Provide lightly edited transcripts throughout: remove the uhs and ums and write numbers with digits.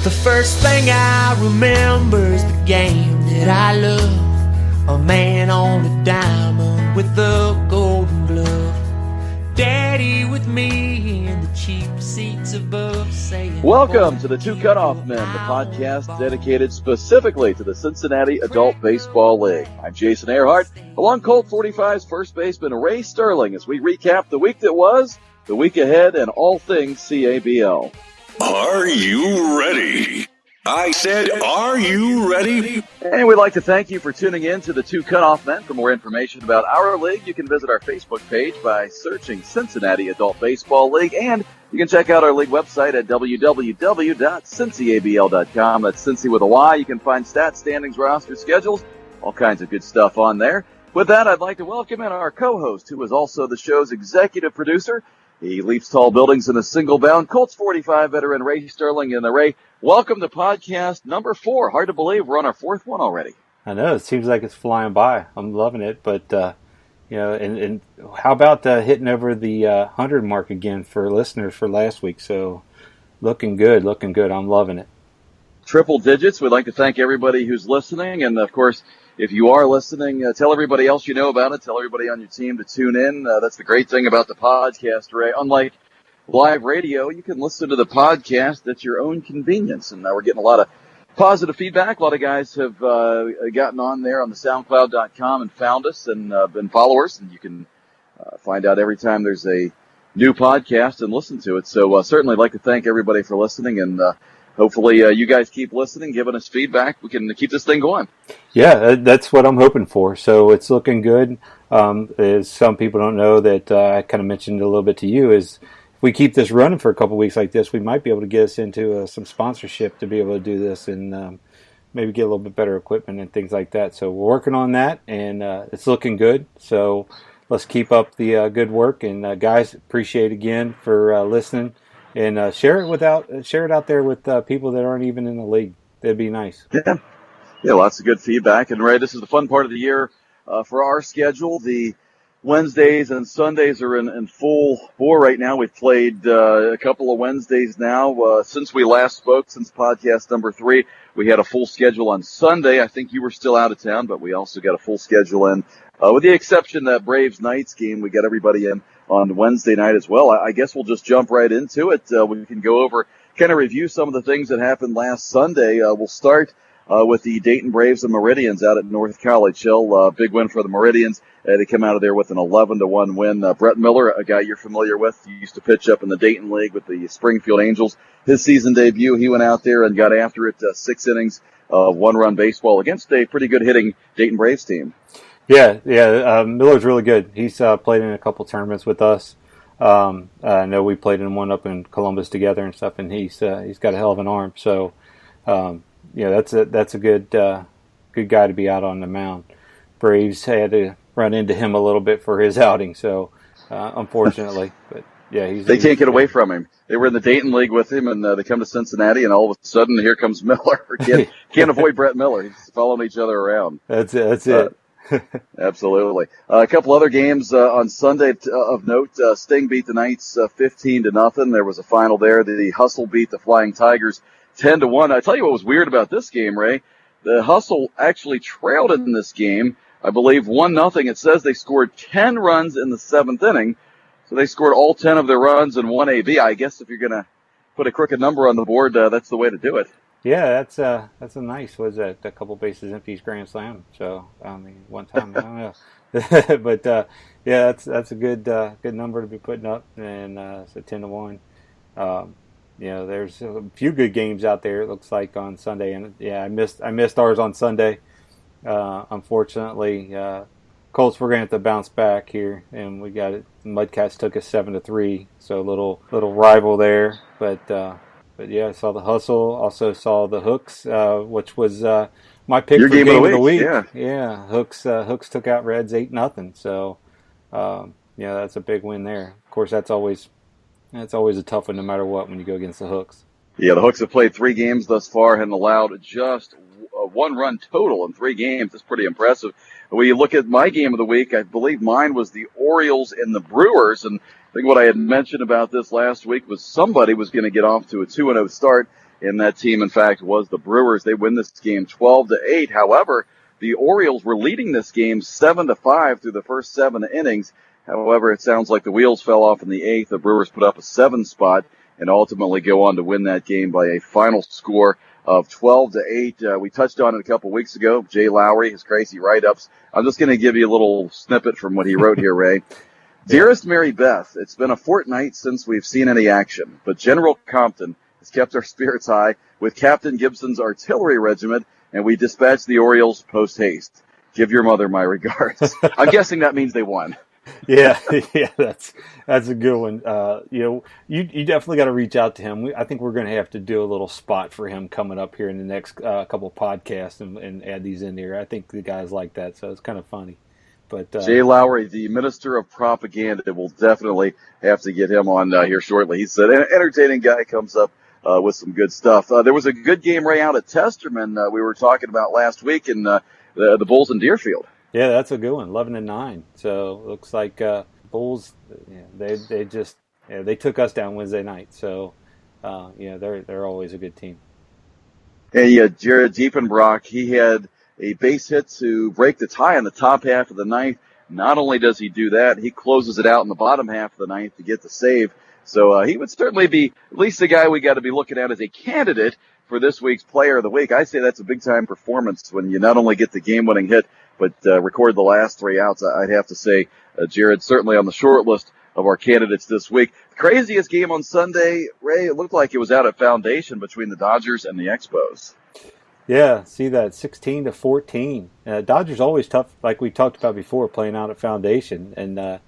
The first thing I remember is the game that I love. A man on a diamond with a golden glove. Daddy with me in the cheap seats above saying... Welcome to the Two Cutoff Men, the podcast dedicated specifically to the Cincinnati Adult Baseball League. I'm Jason Earhart, along Colt 45's first baseman Ray Sterling as we recap the week that was, the week ahead, and all things CABL. Are you ready? I said, are you ready? And we'd like to thank you for tuning in to the Two Cutoff Men. For more information about our league, you can visit our Facebook page by searching Cincinnati Adult Baseball League, and you can check out our league website at www.CincyABL.com. That's Cincy with a Y. You can find stats, standings, roster schedules, all kinds of good stuff on there. With that, I'd like to welcome in our co-host, who is also the show's executive producer. He leaps tall buildings in a single bound. Colts 45 veteran Ray Sterling. And Ray, welcome to podcast number 4. Hard to believe we're on our 4th one already. I know, it seems like it's flying by. I'm loving it, but and how about hitting over the 100 mark again for listeners for last week? So looking good. I'm loving it. Triple digits. We'd like to thank everybody who's listening, and of course, if you are listening, tell everybody else you know about it. Tell everybody on your team to tune in. That's the great thing about the podcast, Ray. Unlike live radio, you can listen to the podcast at your own convenience. And we're getting a lot of positive feedback. A lot of guys have gotten on there on the SoundCloud.com and found us and been followers. And you can find out every time there's a new podcast and listen to it. So certainly like to thank everybody for listening, and hopefully you guys keep listening, giving us feedback. We can keep this thing going. Yeah, that's what I'm hoping for. So it's looking good. As some people don't know, that I kind of mentioned a little bit to you, is if we keep this running for a couple of weeks like this, we might be able to get us into some sponsorship to be able to do this and maybe get a little bit better equipment and things like that. So we're working on that, and it's looking good. So let's keep up the good work. And guys, appreciate again for listening. And share it out there with people that aren't even in the league. That'd be nice. Yeah, lots of good feedback. And Ray, this is the fun part of the year for our schedule. The Wednesdays and Sundays are in full bore right now. We've played a couple of Wednesdays now. Since we last spoke, since podcast number 3, we had a full schedule on Sunday. I think you were still out of town, but we also got a full schedule in. With the exception that Braves-Knights game, we got everybody in on Wednesday night as well. I guess we'll just jump right into it. We can go over, kind of review some of the things that happened last Sunday. We'll start with the Dayton Braves and Meridians out at North College Hill. Big win for the Meridians. They come out of there with an 11-1 win. Brett Miller, a guy you're familiar with, he used to pitch up in the Dayton League with the Springfield Angels. His season debut, he went out there and got after it, 6 innings of 1-run baseball against a pretty good hitting Dayton Braves team. Yeah. Miller's really good. He's played in a couple tournaments with us. I know we played in one up in Columbus together and stuff, and he's got a hell of an arm. So, that's a good guy to be out on the mound. Braves had to run into him a little bit for his outing, so unfortunately, but yeah, they can't get away from him. They were in the Dayton League with him, and they come to Cincinnati, and all of a sudden, here comes Miller. Can't avoid Brett Miller. He's following each other around. That's it. Absolutely. A couple other games on Sunday of note. Sting beat the Knights 15-0. There was a final there. The Hustle beat the Flying Tigers 10-1. I tell you what was weird about this game, Ray. The Hustle actually trailed in this game, I believe 1-0. It says they scored 10 runs in the 7th inning. So they scored all 10 of their runs in 1 AB. I guess if you're going to put a crooked number on the board, that's the way to do it. Yeah, that's a nice, was that a couple bases empty grand slam. So one time, I don't know, but yeah, that's a good number to be putting up, and so 10-1. There's a few good games out there. It looks like on Sunday, and yeah, I missed ours on Sunday. Unfortunately, Colts we're gonna have to bounce back here, and we got it. Mudcats took us 7-3, so a little rival there, but yeah, I saw the Hustle. Also saw the Hooks, which was my pick for game of the week. Yeah. Hooks took out Reds 8-0. So that's a big win there. Of course, that's always a tough one, no matter what, when you go against the Hooks. Yeah, the Hooks have played 3 games thus far and allowed just a 1-run total in 3 games. That's pretty impressive. When you look at my game of the week, I believe mine was the Orioles and the Brewers, and I think what I had mentioned about this last week was somebody was going to get off to a 2-0 start, and that team, in fact, was the Brewers. They win this game 12-8. However, the Orioles were leading this game 7-5 through the first 7 innings. However, it sounds like the wheels fell off in the 8th. The Brewers put up a 7 spot and ultimately go on to win that game by a final score of 12-8. We touched on it a couple weeks ago. Jay Lowry, his crazy write-ups. I'm just going to give you a little snippet from what he wrote here, Ray. Dearest Mary Beth, it's been a fortnight since we've seen any action, but General Compton has kept our spirits high with Captain Gibson's artillery regiment, and we dispatched the Orioles post-haste. Give your mother my regards. I'm guessing that means they won. Yeah, that's a good one. You definitely got to reach out to him. I think we're going to have to do a little spot for him coming up here in the next couple of podcasts and add these in there. I think the guys like that, so it's kind of funny. But Jay Lowry, the Minister of Propaganda, will definitely have to get him on here shortly. He's an entertaining guy, comes up with some good stuff. There was a good game, Ray, out at Testerman we were talking about last week in the Bulls in Deerfield. Yeah, that's a good one, 11-9. So it looks like Bulls, they took us down Wednesday night. So they're always a good team. And Jared Diepenbrock, he had a base hit to break the tie in the top half of the ninth. Not only does he do that, he closes it out in the bottom half of the ninth to get the save. So he would certainly be at least the guy we got to be looking at as a candidate for this week's Player of the Week. I say that's a big-time performance when you not only get the game-winning hit, but record the last 3 outs. I'd have to say Jared certainly on the short list of our candidates this week. The craziest game on Sunday, Ray, it looked like it was out at Foundation between the Dodgers and the Expos. Yeah, see that, 16-14. Dodgers always tough, like we talked about before, playing out at Foundation. And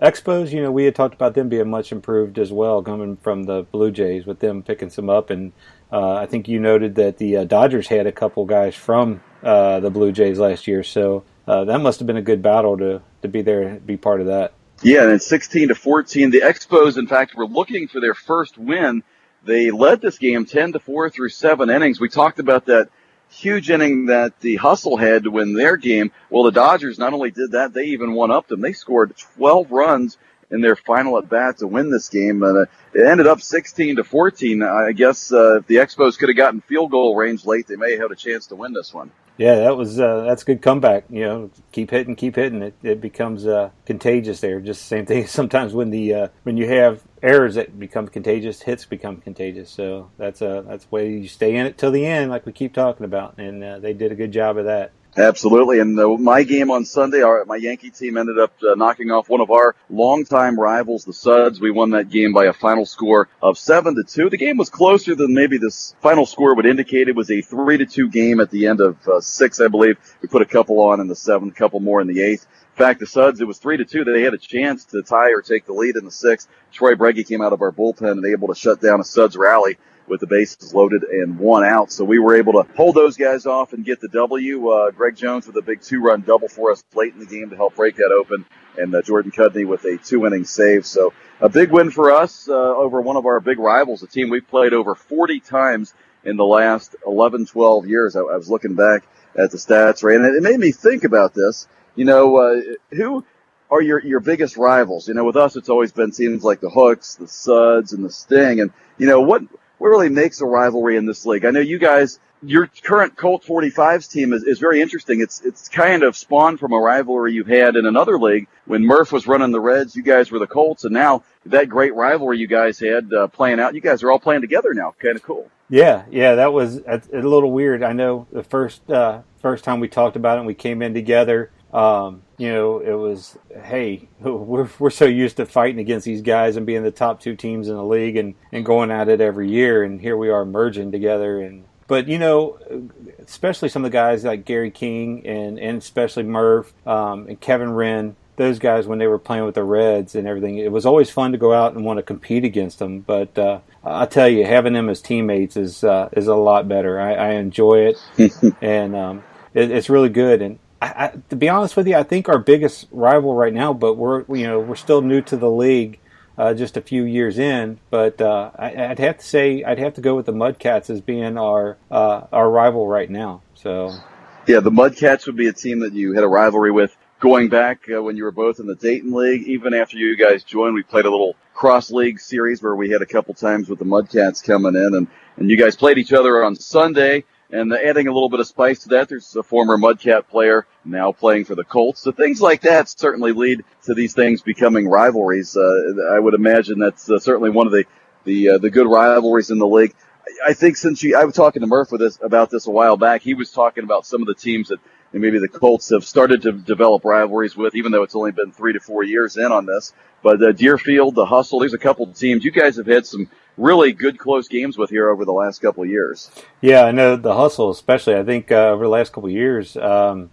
Expos, we had talked about them being much improved as well, coming from the Blue Jays, with them picking some up. And I think you noted that the Dodgers had a couple guys from the Blue Jays last year. So that must have been a good battle to be there and be part of that. Yeah, and it's 16-14. The Expos, in fact, were looking for their first win. They led this game 10-4 through 7 innings. We talked about that huge inning that the Hustle had to win their game. Well, the Dodgers not only did that, they even one-upped them. They scored 12 runs in their final at-bat to win this game. And it ended up 16-14. I guess if the Expos could have gotten field goal range late, they may have had a chance to win this one. Yeah, that's a good comeback. Keep hitting. It becomes contagious there. Just the same thing sometimes when you have errors that become contagious, hits become contagious. So that's the way you stay in it till the end, like we keep talking about. And they did a good job of that. Absolutely. And my game on Sunday, my Yankee team ended up knocking off one of our longtime rivals, the Suds. We won that game by a final score of 7-2. The game was closer than maybe this final score would indicate. It was a 3-2 game at the end of 6, I believe. We put a couple on in the 7th, a couple more in the 8th. In fact, the Suds, it was 3-2. They had a chance to tie or take the lead in the 6th. Troy Breggy came out of our bullpen and able to shut down a Suds rally with the bases loaded and 1 out. So we were able to hold those guys off and get the W. Greg Jones with a big 2-run double for us late in the game to help break that open, and Jordan Cudney with a 2-inning save. So a big win for us over one of our big rivals, a team we've played over 40 times in the last 11, 12 years. I was looking back at the stats, Ray, and it made me think about this. Who are your biggest rivals? With us, it's always been teams like the Hooks, the Suds, and the Sting. And, what really makes a rivalry in this league? I know you guys, your current Colt 45s team is very interesting. It's kind of spawned from a rivalry you had in another league when Murph was running the Reds. You guys were the Colts, and now that great rivalry you guys had playing out, you guys are all playing together now. Kind of cool. Yeah, that was a little weird. I know the first time we talked about it and we came in together, it was, hey, we're so used to fighting against these guys and being the top 2 teams in the league and going at it every year, and here we are merging together. But especially some of the guys like Gary King and especially Murph and Kevin Wren, those guys when they were playing with the Reds and everything, it was always fun to go out and want to compete against them. But I tell you, having them as teammates is a lot better. I enjoy it, and it's really good. And to be honest with you, I think our biggest rival right now, but we're still new to the league, just a few years in. But I'd have to say I'd have to go with the Mudcats as being our rival right now. So yeah, the Mudcats would be a team that you had a rivalry with going back when you were both in the Dayton League. Even after you guys joined, we played a little cross-league series where we had a couple times with the Mudcats coming in, and you guys played each other on Sunday. And adding a little bit of spice to that, there's a former Mudcat player now playing for the Colts. So things like that certainly lead to these things becoming rivalries. I would imagine that's certainly one of the good rivalries in the league. I think I was talking to Murph about this a while back. He was talking about some of the teams that maybe the Colts have started to develop rivalries with, even though it's only been 3 to 4 years in on this. But Deerfield, the Hustle, there's a couple of teams you guys have had some really good close games with here over the last couple of years. Yeah, I know the Hustle especially. I think over the last couple of years, I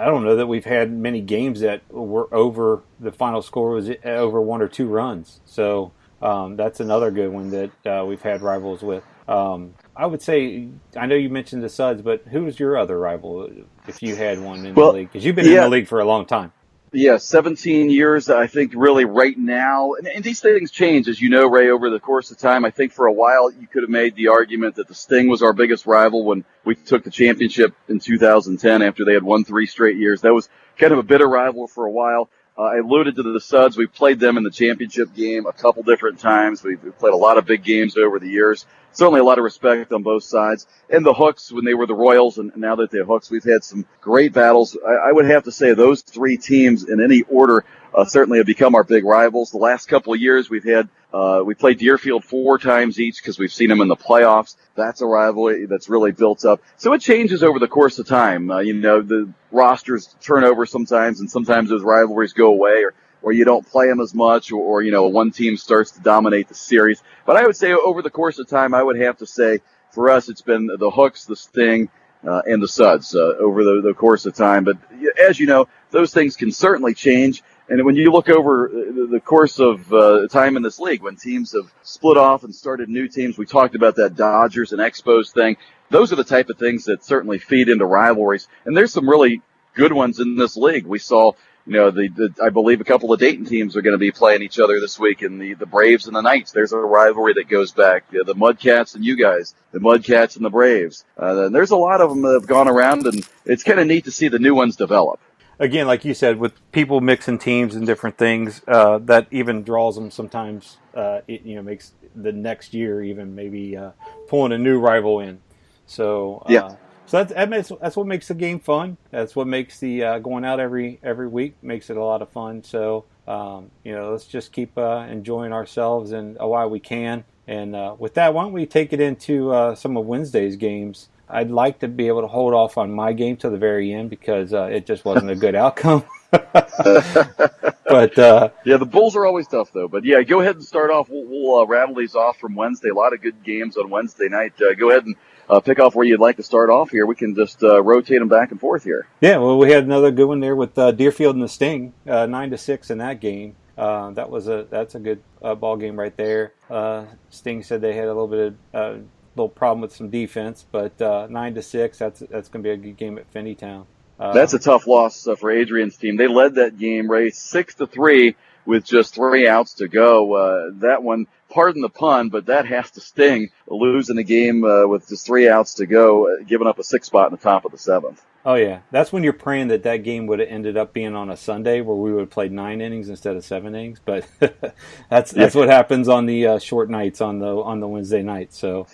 don't know that we've had many games that were over, the final score was over 1 or 2 runs. So that's another good one that we've had rivals with. I would say, I know you mentioned the Suds, but who was your other rival if you had one in the league? Because you've been in the league for a long time. Yeah, 17 years, I think, really right now. And these things change, as you know, Ray, over the course of time. I think for a while you could have made the argument that the Sting was our biggest rival when we took the championship in 2010 after they had won 3 straight years. That was kind of a bitter rival for a while. I alluded to the Suds. We played them in the championship game a couple different times. We've played a lot of big games over the years. Certainly a lot of respect on both sides. And the Hooks, when they were the Royals, and now that they're Hooks, we've had some great battles. I would have to say those 3 teams in any order certainly have become our big rivals. The last couple of years we played Deerfield 4 times each because we've seen them in the playoffs. That's a rivalry that's really built up. So it changes over the course of time. The rosters turn over sometimes, and sometimes those rivalries go away, or you don't play them as much, or one team starts to dominate the series. But I would say over the course of time, I would have to say for us it's been the Hooks, the Sting, and the Suds over the course of time. But as you know, those things can certainly change. And when you look over the course of time in this league, when teams have split off and started new teams, we talked about that Dodgers and Expos thing. Those are the type of things that certainly feed into rivalries. And there's some really good ones in this league. We saw, I believe a couple of Dayton teams are going to be playing each other this week, in the Braves and the Knights. There's a rivalry that goes back. The Mudcats and you guys, the Mudcats and the Braves. And there's a lot of them that have gone around, and it's kind of neat to see the new ones develop. Again, like you said, with people mixing teams and different things, that even draws them sometimes. Makes the next year even maybe pulling a new rival in. So yeah. So that's what makes the game fun. That's what makes the going out every week makes it a lot of fun. So let's just keep enjoying ourselves and while we can. And with that, why don't we take it into some of Wednesday's games? I'd like to be able to hold off on my game to the very end because it just wasn't a good outcome. But the Bulls are always tough, though. But yeah, go ahead and start off. We'll rattle these off from Wednesday. A lot of good games on Wednesday night. Go ahead and pick off where you'd like to start off here. We can just rotate them back and forth here. Yeah, well, we had another good one there with Deerfield and the Sting, 9-6 in that game. That's a good ball game right there. Sting said they had a little bit of little problem with some defense, but 9-6. That's going to be a good game at Finneytown. That's a tough loss for Adrian's team. They led that game, Ray, 6-3 with just 3 outs to go. That one, pardon the pun, but that has to sting, losing the game with just 3 outs to go, giving up a 6 spot in the top of the 7th. Oh yeah, that's when you're praying that game would have ended up being on a Sunday where we would have played 9 innings instead of 7 innings. But that's what happens on the short nights on the Wednesday night. So.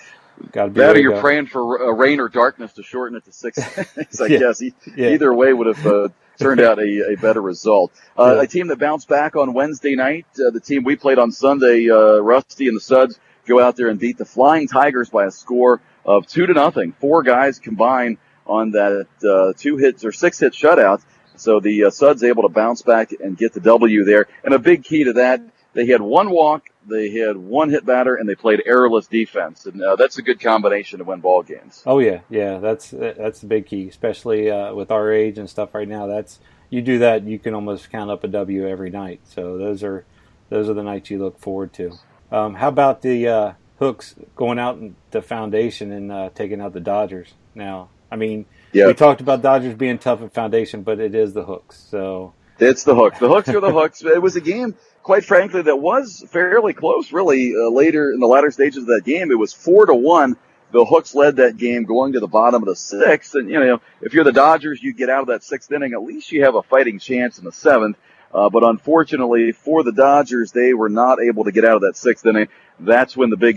Got to be that, or you're praying for rain or darkness to shorten it to 6 innings. I guess either way would have turned out a better result. A team that bounced back on Wednesday night, the team we played on Sunday, Rusty and the Suds, go out there and beat the Flying Tigers by a score of 2-0. 4 guys combined on that 6-hit shutout. So the Suds able to bounce back and get the W there. And a big key to that, they had 1 walk, they had 1 hit batter, and they played errorless defense. And that's a good combination to win ball games. Oh yeah, that's the big key, especially with our age and stuff right now. You do that, you can almost count up a W every night. So those are the nights you look forward to. How about the Hooks going out in the Foundation and taking out the Dodgers? Now, I mean, we talked about Dodgers being tough at Foundation, but it is the Hooks. So it's the Hooks. The Hooks are the Hooks. It was a game, quite frankly, that was fairly close, really, later in the latter stages of that game. It was 4-1. the Hooks led that game going to the bottom of the sixth. And, if you're the Dodgers, you get out of that sixth inning, at least you have a fighting chance in the seventh. But unfortunately for the Dodgers, they were not able to get out of that sixth inning. That's when the big